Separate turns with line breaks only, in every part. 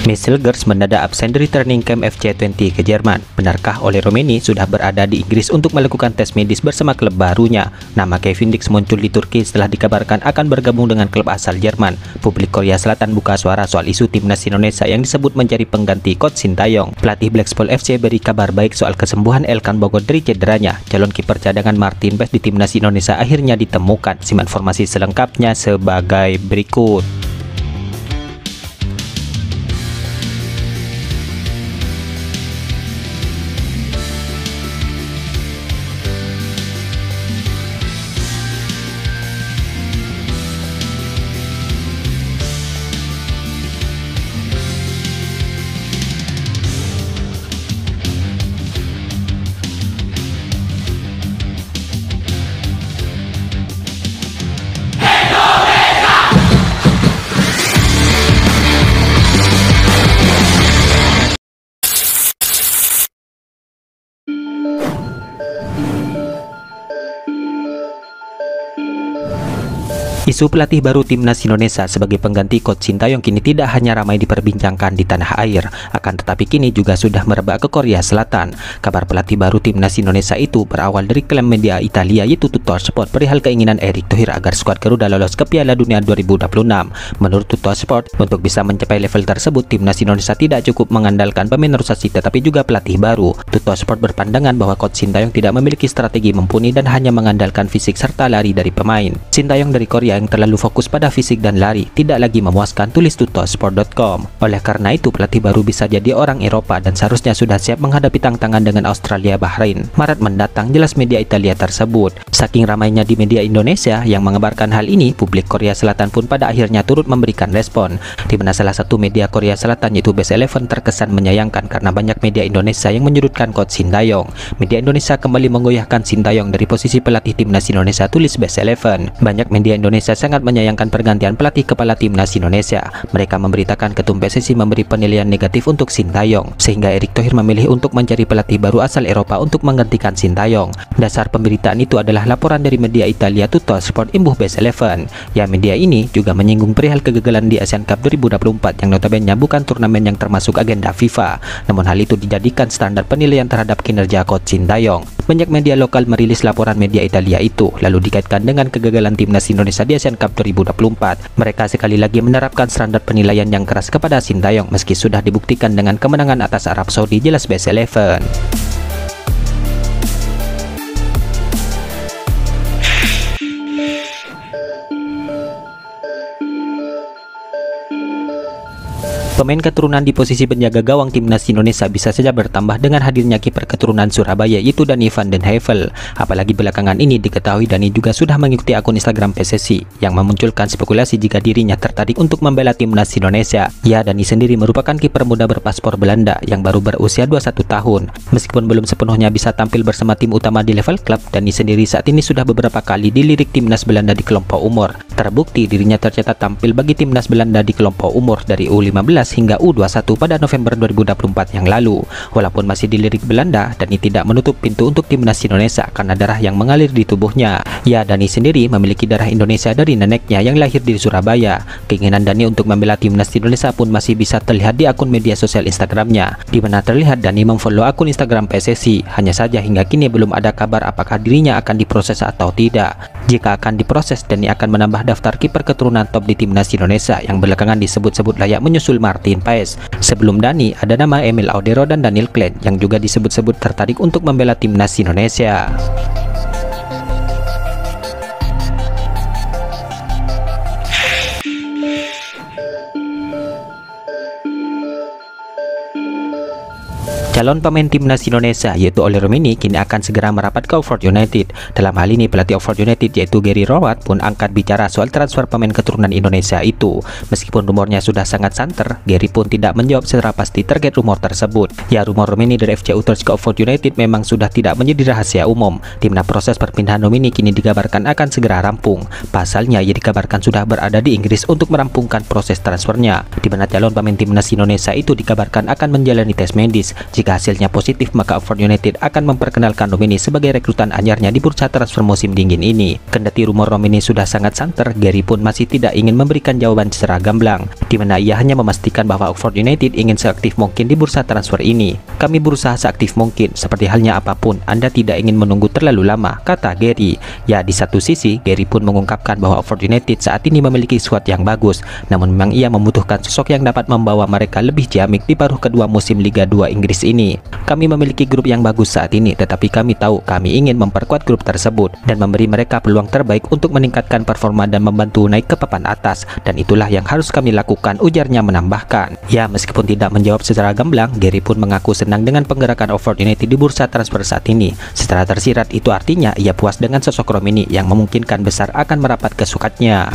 Michel Gers mendadak absen dari training camp FC20 ke Jerman. Benarkah Ole Romeni sudah berada di Inggris untuk melakukan tes medis bersama klub barunya? Nama Kevin Dix muncul di Turki setelah dikabarkan akan bergabung dengan klub asal Jerman. Publik Korea Selatan buka suara soal isu timnas Indonesia yang disebut mencari pengganti coach Sintayong. Pelatih Blackpool FC beri kabar baik soal kesembuhan Elkan Bagot dari cederanya. Calon kiper cadangan Martin Paes di timnas Indonesia akhirnya ditemukan. Simak informasi selengkapnya sebagai berikut. Isu pelatih baru timnas Indonesia sebagai pengganti coach Sintayong kini tidak hanya ramai diperbincangkan di tanah air, akan tetapi kini juga sudah merebak ke Korea Selatan. Kabar pelatih baru timnas Indonesia itu berawal dari klaim media Italia yaitu Tuttosport perihal keinginan Erick Thohir agar skuad Garuda lolos ke Piala Dunia 2026. Menurut Tuttosport, untuk bisa mencapai level tersebut, timnas Indonesia tidak cukup mengandalkan pemain rotasi tetapi juga pelatih baru. Tuttosport berpandangan bahwa coach Sintayong tidak memiliki strategi mumpuni dan hanya mengandalkan fisik serta lari dari pemain. Sintayong dari Korea yang terlalu fokus pada fisik dan lari tidak lagi memuaskan, tulis Tuttosport.com. Oleh karena itu, pelatih baru bisa jadi orang Eropa dan seharusnya sudah siap menghadapi tantangan dengan Australia Bahrain Maret mendatang, jelas media Italia tersebut. Saking ramainya di media Indonesia yang mengabarkan hal ini, publik Korea Selatan pun pada akhirnya turut memberikan respon, di mana salah satu media Korea Selatan yaitu Best Eleven terkesan menyayangkan karena banyak media Indonesia yang menyudutkan coach Sintayong. Media Indonesia kembali menggoyahkan Sintayong dari posisi pelatih timnas Indonesia, tulis Best Eleven. Banyak media Indonesia sangat menyayangkan pergantian pelatih kepala timnas Indonesia. Mereka memberitakan ketum PSSI memberi penilaian negatif untuk Sintayong, sehingga Erick Thohir memilih untuk mencari pelatih baru asal Eropa untuk menggantikan Sintayong. Dasar pemberitaan itu adalah laporan dari media Italia Tuttosport imbuh Best Eleven. Ya, media ini juga menyinggung perihal kegagalan di Asian Cup 2024 yang notabene bukan turnamen yang termasuk agenda FIFA. Namun hal itu dijadikan standar penilaian terhadap kinerja coach Sintayong. Banyak media lokal merilis laporan media Italia itu, lalu dikaitkan dengan kegagalan timnas Indonesia di Asian Cup 2024. Mereka sekali lagi menerapkan standar penilaian yang keras kepada Sintayong meski sudah dibuktikan dengan kemenangan atas Arab Saudi, jelas Best Eleven. Pemain keturunan di posisi penjaga gawang timnas Indonesia bisa saja bertambah dengan hadirnya kiper keturunan Surabaya yaitu Dani van den Heuvel. Apalagi belakangan ini diketahui Dani juga sudah mengikuti akun Instagram PSSI yang memunculkan spekulasi jika dirinya tertarik untuk membela timnas Indonesia. Ya, Dani sendiri merupakan kiper muda berpaspor Belanda yang baru berusia 21 tahun. Meskipun belum sepenuhnya bisa tampil bersama tim utama di level klub, Dani sendiri saat ini sudah beberapa kali dilirik timnas Belanda di kelompok umur. Terbukti dirinya tercatat tampil bagi timnas Belanda di kelompok umur dari U15 hingga U21 pada November 2024 yang lalu. Walaupun masih dilirik Belanda, Dani tidak menutup pintu untuk timnas Indonesia karena darah yang mengalir di tubuhnya. Ya, Dani sendiri memiliki darah Indonesia dari neneknya yang lahir di Surabaya. Keinginan Dani untuk membela timnas Indonesia pun masih bisa terlihat di akun media sosial Instagramnya, di mana terlihat Dani memfollow akun Instagram PSSI. Hanya saja hingga kini belum ada kabar apakah dirinya akan diproses atau tidak. Jika akan diproses, Dani akan menambah daftar kiper keturunan top di timnas Indonesia yang belakangan disebut-sebut layak menyusul Martin Paes. Sebelum Dani, ada nama Emil Audero dan Daniel Klein yang juga disebut-sebut tertarik untuk membela timnas Indonesia. Calon pemain timnas Indonesia yaitu Ole Romeni kini akan segera merapat ke Oxford United. Dalam hal ini pelatih Oxford United yaitu Gary Rowett pun angkat bicara soal transfer pemain keturunan Indonesia itu. Meskipun rumornya sudah sangat santer, Gary pun tidak menjawab secara pasti terkait rumor tersebut. Ya, rumor Romeni dari FC Utrecht ke Oxford United memang sudah tidak menjadi rahasia umum, di mana proses perpindahan Romeni kini dikabarkan akan segera rampung. Pasalnya ia dikabarkan sudah berada di Inggris untuk merampungkan proses transfernya, di mana calon pemain timnas Indonesia itu dikabarkan akan menjalani tes medis. Jika hasilnya positif, maka Oxford United akan memperkenalkan Romini sebagai rekrutan anyarnya di bursa transfer musim dingin ini. Kendati rumor Romini sudah sangat santer, Gary pun masih tidak ingin memberikan jawaban secara gamblang, di mana ia hanya memastikan bahwa Oxford United ingin seaktif mungkin di bursa transfer ini. Kami berusaha seaktif mungkin, seperti halnya apapun, Anda tidak ingin menunggu terlalu lama, kata Gary. Ya, di satu sisi, Gary pun mengungkapkan bahwa Oxford United saat ini memiliki skuad yang bagus, namun memang ia membutuhkan sosok yang dapat membawa mereka lebih ciamik di paruh kedua musim Liga 2 Inggris ini. Kami memiliki grup yang bagus saat ini, tetapi kami tahu kami ingin memperkuat grup tersebut dan memberi mereka peluang terbaik untuk meningkatkan performa dan membantu naik ke papan atas, dan itulah yang harus kami lakukan, ujarnya menambahkan. Ya, meskipun tidak menjawab secara gamblang, Gary pun mengaku senang dengan penggerakan Oxford United di bursa transfer saat ini. Secara tersirat, itu artinya ia puas dengan sosok Romini yang memungkinkan besar akan merapat ke sukatnya.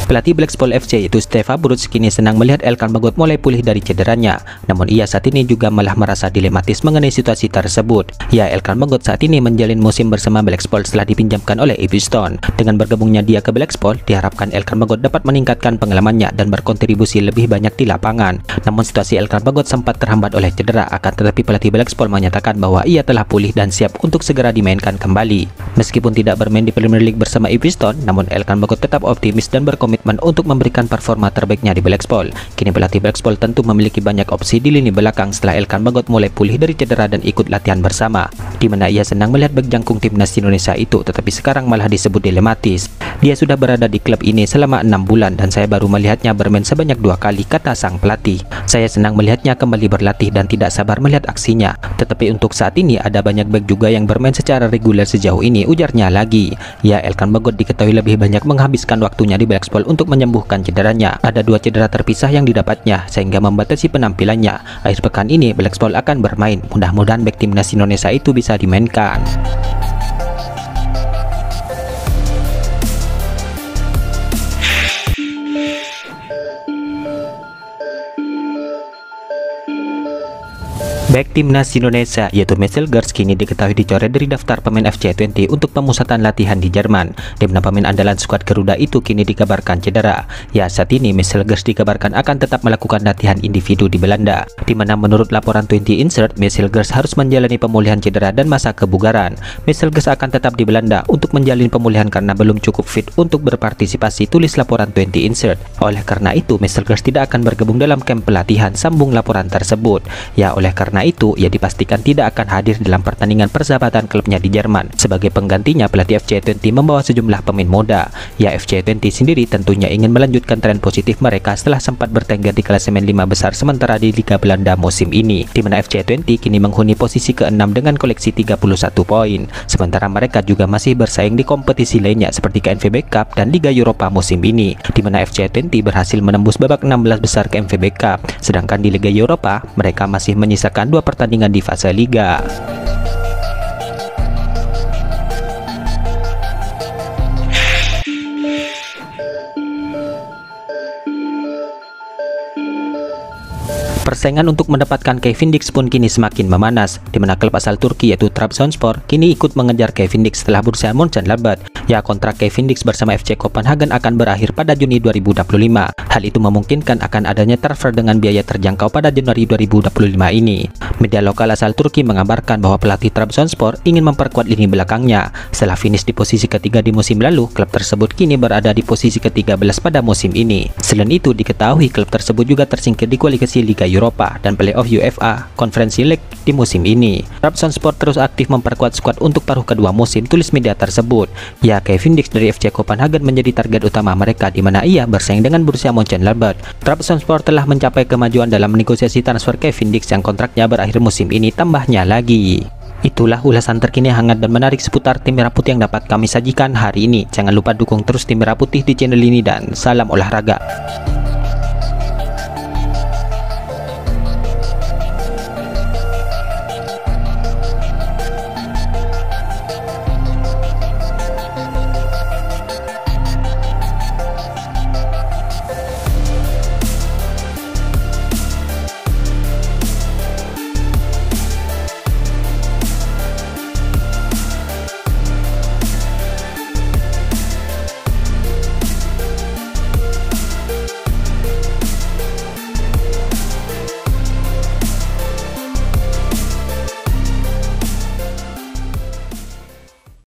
Pelatih Blackpool FC yaitu Stefan Bruce kini senang melihat Elkan Bagot mulai pulih dari cederanya. Namun ia saat ini juga malah merasa dilematis mengenai situasi tersebut. Ya, Elkan Bagot saat ini menjalin musim bersama Blackpool setelah dipinjamkan oleh Ipswich. Dengan bergabungnya dia ke Blackpool, diharapkan Elkan Bagot dapat meningkatkan pengalamannya dan berkontribusi lebih banyak di lapangan. Namun situasi Elkan Bagot sempat terhambat oleh cedera, akan tetapi pelatih Blackpool menyatakan bahwa ia telah pulih dan siap untuk segera dimainkan kembali. Meskipun tidak bermain di Premier League bersama Ipswich, namun Elkan Bagot tetap optimis dan berkomitmen untuk memberikan performa terbaiknya di Blackpool. Kini pelatih Blackpool tentu memiliki banyak opsi di lini belakang setelah Elkan Bagot mulai pulih dari cedera dan ikut latihan bersama, di mana ia senang melihat bek jangkung timnas Indonesia itu, tetapi sekarang malah disebut dilematis. Dia sudah berada di klub ini selama 6 bulan dan saya baru melihatnya bermain sebanyak 2 kali, kata sang pelatih. Saya senang melihatnya kembali berlatih dan tidak sabar melihat aksinya, tetapi untuk saat ini ada banyak bek juga yang bermain secara reguler sejauh ini, ujarnya lagi. Ya, Elkan Bagot diketahui lebih banyak menghabiskan waktunya di Blackpool untuk menyembuhkan cederanya. Ada 2 cedera terpisah yang didapatnya sehingga membatasi penampilannya. Akhir pekan ini Blackpool akan bermain. Mudah-mudahan bek timnas Indonesia itu bisa dimainkan. Bek timnas Indonesia yaitu Marcel Gers kini diketahui dicoret dari daftar pemain FC20 untuk pemusatan latihan di Jerman, di mana pemain andalan skuad Garuda itu kini dikabarkan cedera. Ya, saat ini Marcel Gers dikabarkan akan tetap melakukan latihan individu di Belanda, di mana menurut laporan 20 Insert, Marcel Gers harus menjalani pemulihan cedera dan masa kebugaran. Marcel Gers akan tetap di Belanda untuk menjalin pemulihan karena belum cukup fit untuk berpartisipasi, tulis laporan 20 Insert. Oleh karena itu, Marcel Gers tidak akan bergabung dalam kamp pelatihan, sambung laporan tersebut. Ya, oleh karena itu ia dipastikan tidak akan hadir dalam pertandingan persahabatan klubnya di Jerman. Sebagai penggantinya, pelatih FC20 membawa sejumlah pemain muda. Ya, FC20 sendiri tentunya ingin melanjutkan tren positif mereka setelah sempat bertengger di klasemen 5 besar sementara di Liga Belanda musim ini, di mana FC20 kini menghuni posisi ke-6 dengan koleksi 31 poin. Sementara mereka juga masih bersaing di kompetisi lainnya seperti KNVB Cup dan Liga Eropa musim ini, di mana FC20 berhasil menembus babak 16 besar KNVB Cup. Sedangkan di Liga Eropa mereka masih menyisakan 2 pertandingan di fase liga. Persaingan untuk mendapatkan Cavendish pun kini semakin memanas, di mana klub asal Turki yaitu Trabzonspor kini ikut mengejar Cavendish setelah Borussia Mönchengladbach. Ya, kontrak Cavendish bersama FC Copenhagen akan berakhir pada Juni 2025. Hal itu memungkinkan akan adanya transfer dengan biaya terjangkau pada Januari 2025 ini. Media lokal asal Turki mengabarkan bahwa pelatih Trabzonspor ingin memperkuat lini belakangnya. Setelah finish di posisi ketiga di musim lalu, klub tersebut kini berada di posisi ke-13 pada musim ini. Selain itu, diketahui klub tersebut juga tersingkir di kualifikasi Liga Eropa dan playoff UEFA Conference League di musim ini. Trabzonspor terus aktif memperkuat skuad untuk paruh kedua musim, tulis media tersebut. Ya, Cavendish dari FC Copenhagen menjadi target utama mereka, di mana ia bersaing dengan Borussia Mönchengladbach. Trabzonspor telah mencapai kemajuan dalam negosiasi transfer Cavendish yang kontraknya berakhir musim ini, tambahnya lagi. Itulah ulasan terkini hangat dan menarik seputar tim Merah Putih yang dapat kami sajikan hari ini. Jangan lupa dukung terus tim Merah Putih di channel ini dan salam olahraga.